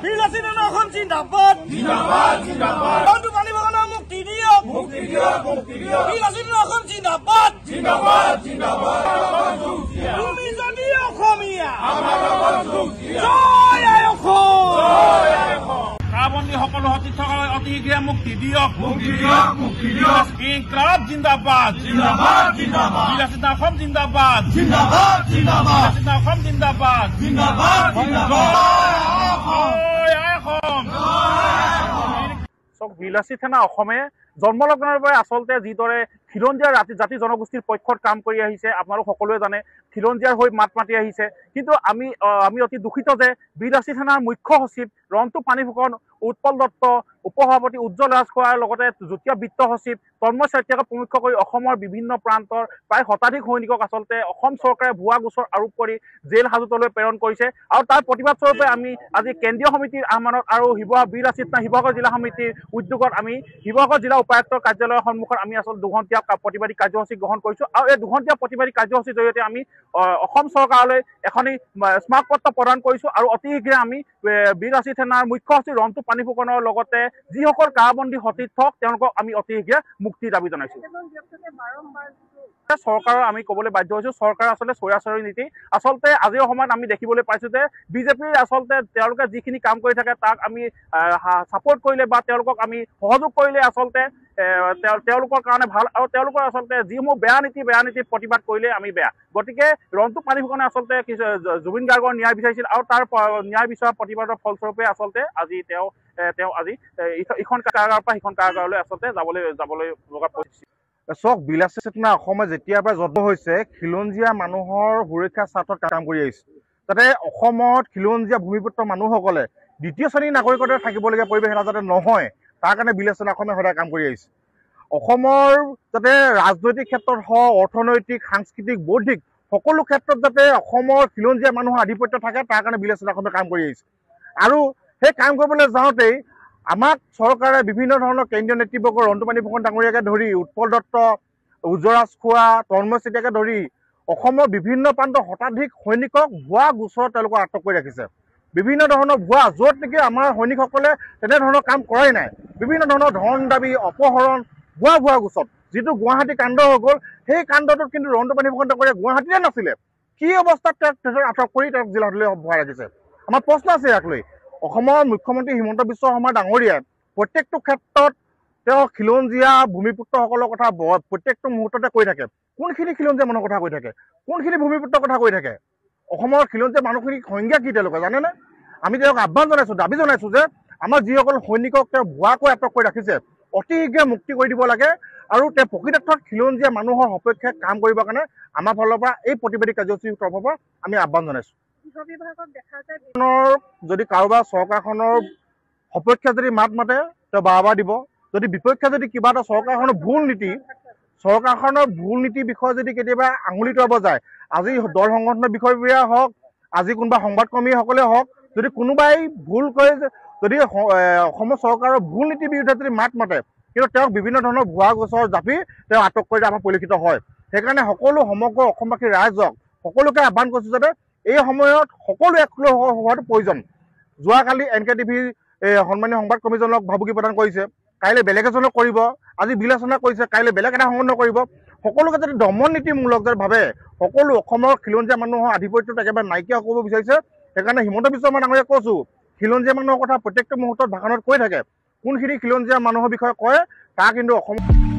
বিলাসী এখন জিন্দাবাদ জিন্দাবাদ জিন্দাবাদ বন্ধু পানি বাগানের মুক্তি দিয়ক মুক্তি দিয়ক মুক্তি দিয়ক বিলাসী এখন জিন্দাবাদ জিন্দাবাদ জিন্দাবাদ তুমি যদি অসমীয়া আমাৰ লগত যোগ দিয়া জয় আই অসম জয় আই অসম কাৰাবন্দী সকলো সতীৰ্থসকলক অতি শীঘ্ৰে মুক্তি দিয়ক মুক্তি দিয়ক মুক্তি দিয়ক ইনকলাব জিন্দাবাদ জিন্দাবাদ জিন্দাবাদ বিলাসী অসম জিন্দাবাদ জিন্দাবাদ জিন্দাবাদ বিলাসী অসম জিন্দাবাদ জিন্দাবাদ জিন্দাবাদ বিলাসী থানা অসমে জন্মলগ্নৰ পৰাই আচলতে যিদৰে খিলঞ্জীয়া জাতি জনগোষ্ঠীৰ পক্ষত কাম কৰি আহিছে আপোনালোক সকলোৱে জানে খিলঞ্জীয়াৰ হৈ মাত মাতি আহিছে কিন্তু আমি অতি দুখিত যে বিলাসী থানাৰ মুখ্য সচিব ৰন্তু পানীফুকন উৎপল দত্ত উপসভাপতি উজ্জ্বল ৰাজখোৱাৰ লগতে যুটীয়া বিত্ত সচিব তন্ময় শইকীয়াক প্ৰমুখ্য কৰি অসমৰ বিভিন্ন প্ৰান্তৰ প্ৰায় শতাধিক সৈনিকক আচলতে অসম চৰকাৰে ভুৱা গোচৰ আৰোপ কৰি জেল হাজতলৈ প্ৰেৰণ কৰিছে আৰু তাৰ প্ৰতিবাদ স্বৰূপে আমি আজি কেন্দ্ৰীয় সমিতিৰ আহ্বানত আৰু শিৱসাগৰ জিলা সমিতিৰ উদ্যোগত আমি শিৱসাগৰ জিলা উপায়ুক্তৰ কাৰ্যালয়ৰ সন্মুখত আমি আচলতে দুঘণ্টীয়া প্ৰতিবাদী কাৰ্যসূচী গ্ৰহণ কৰিছোঁ আৰু এই দুঘণ্টীয়া প্ৰতিবাদী কাৰ্যসূচীৰ জৰিয়তে আমি অসম চৰকাৰলৈ এখনি স্মাৰকপত্ৰ প্ৰদান কৰিছোঁ আৰু অতি শীঘ্ৰে আমি বিলাসী থানাৰ মুখ্য সচিব ৰন্তু পানীফুকনৰ লগতে যিসকল কাৰাবন্দী সতীৰ্থক তেওঁলোকক আমি অতি শীঘ্ৰে মুক্তিৰ দাবী জনাইছোঁ চৰকাৰৰ আমি ক'বলৈ বাধ্য হৈছোঁ চৰকাৰৰ আচলতে চৌৰাচৰি নীতি আচলতে আজিৰ সময়ত আমি দেখিবলৈ পাইছোঁ যে বিজেপিৰ আচলতে তেওঁলোকে যিখিনি কাম কৰি থাকে তাক আমি ছাপোৰ্ট কৰিলে বা তেওঁলোকক আমি সহযোগ কৰিলে আচলতে তেওঁলোকৰ কাৰণে ভাল আৰু তেওঁলোকৰ আচলতে যিসমূহ বেয়া নীতি প্ৰতিবাদ কৰিলে আমি বেয়া গতিকে ৰন্তু পানীফুকনে আচলতে জুবিন গাৰ্গৰ ন্যায় বিচাৰিছিল আৰু তাৰ ন্যায় বিচৰা প্ৰতিবাদৰ ফলস্বৰূপে আচলতে আজি তেওঁ আজি ইখন কাৰাগাৰৰ পৰা সিখন কাৰাগাৰলৈ আচলতে যাবলৈ লগা পৰিছিল চাওক বিলাসী চেতনা অসমে যেতিয়াৰ পৰা জন্ম হৈছে খিলঞ্জীয়া মানুহৰ সুৰক্ষাৰ স্বাৰ্থত কাম কৰি আহিছে যাতে অসমত খিলঞ্জীয়া ভূমিপুত্ৰ মানুহসকলে দ্বিতীয় শ্ৰেণীৰ নাগৰিকতে থাকিবলগীয়া পৰিৱেশ এটা যাতে নহয় তাৰ কাৰণে বিলাসী চেতনা অসমে সদায় কাম কৰি আহিছে অসমৰ যাতে ৰাজনৈতিক ক্ষেত্ৰত হওক অৰ্থনৈতিক সাংস্কৃতিক বৌদ্ধিক সকলো ক্ষেত্ৰত যাতে অসমৰ খিলঞ্জীয়া মানুহৰ আধিপত্য থাকে তাৰ কাৰণে বিলাসী চেতনা অসমে কাম কৰি আহিছে আৰু সেই কাম কৰিবলৈ যাওঁতেই আমাক চৰকাৰে বিভিন্ন ধৰণৰ কেন্দ্ৰীয় নেতৃবৰ্গ ৰন্তু পানীফুকন ডাঙৰীয়াকে ধৰি উৎপল দত্ত উজ্জ্বল ৰাজখোৱা তন্ময় শইকীয়াকে ধৰি অসমৰ বিভিন্ন প্ৰান্তৰ শতাধিক সৈনিকক ভুৱা গোচৰত তেওঁলোকক আটক কৰি ৰাখিছে বিভিন্ন ধৰণৰ ভুৱা য'ত নেকি আমাৰ সৈনিকসকলে তেনেধৰণৰ কাম কৰাই নাই বিভিন্ন ধৰণৰ ধন দাবী অপহৰণ ভুৱা গোচৰত যিটো গুৱাহাটী কাণ্ড হৈ গ'ল সেই কাণ্ডটোত কিন্তু ৰন্তু পানীফুকন ডাঙৰীয়া গুৱাহাটীতে নাছিলে কি অৱস্থাত তেওঁক আটক কৰি তেওঁক জিলালৈ ভৰাই ৰাখিছে আমাৰ প্ৰশ্ন আছে ইয়াক লৈ অসমৰ মুখ্যমন্ত্ৰী হিমন্ত বিশ্ব শৰ্মা ডাঙৰীয়াই প্ৰত্যেকটো ক্ষেত্ৰত তেওঁ খিলঞ্জীয়া ভূমিপুত্ৰসকলৰ কথা প্ৰত্যেকটো মুহূৰ্ততে কৈ থাকে কোনখিনি খিলঞ্জীয়া মানুহৰ কথা কৈ থাকে কোনখিনি ভূমিপুত্ৰৰ কথা কৈ থাকে অসমৰ খিলঞ্জীয়া মানুহখিনিক সংজ্ঞা কি তেওঁলোকে জানেনে আমি তেওঁক আহ্বান জনাইছোঁ দাবী জনাইছোঁ যে আমাৰ যিসকল সৈনিকক তেওঁ ভুৱাকৈ আটক কৰি ৰাখিছে অতি শীঘ্ৰে মুক্তি কৰি দিব লাগে আৰু তেওঁ প্ৰকৃতাৰ্থত খিলঞ্জীয়া মানুহৰ সপক্ষে কাম কৰিবৰ কাৰণে আমাৰ ফালৰ পৰা এই প্ৰতিবাদী কাৰ্যসূচীৰ তৰফৰ পৰা আমি আহ্বান জনাইছোঁ যদি কাৰোবাৰ চৰকাৰখনৰ সপক্ষে যদি মাত মাতে তেওঁ বাৰবাৰ দিব যদি বিপক্ষে যদি কিবা এটা চৰকাৰখনৰ ভুল নীতিৰ বিষয়ে যদি কেতিয়াবা আঙুলি টুৱাব যায় আজি দল সংগঠনৰ বিষয়বোৰে হওক আজি কোনোবা সংবাদকৰ্মীসকলে হওক যদি কোনোবাই ভুলকৈ যদি অসমৰ চৰকাৰৰ ভুল নীতিৰ বিৰুদ্ধে যদি মাত মাতে কিন্তু তেওঁক বিভিন্ন ধৰণৰ ভুৱা গোচৰ জাপি তেওঁ আটক কৰি আমাৰ পৰিলক্ষিত হয় সেইকাৰণে সকলো সমগ্ৰ অসমবাসী ৰাইজক সকলোকে আহ্বান কৰিছোঁ যাতে এই সময়ত সকলো একলগ হোৱাটো প্ৰয়োজন যোৱাকালি NKTV সন্মানীয় সংবাদ কৰ্মীজনক ভাবুকি প্ৰদান কৰিছে কাইলৈ বেলেগ এজনক কৰিব আজি বিবেচনা কৰিছে কাইলৈ বেলেগ এটা সংগঠন কৰিব সকলোকে যদি দমন নীতিমূলক ভাৱে সকলো অসমৰ খিলঞ্জীয়া মানুহৰ আধিপত্যত একেবাৰে নাইকিয়া কৰিব বিচাৰিছে সেইকাৰণে হিমন্ত বিশ্ব শৰ্মা ডাঙৰীয়াক কৈছোঁ খিলঞ্জীয়া মানুহৰ কথা প্ৰত্যেকটো মুহূৰ্তত ভাষণত কৈ থাকে কোনখিনি খিলঞ্জীয়া মানুহৰ বিষয়ে কয় তাক কিন্তু অসম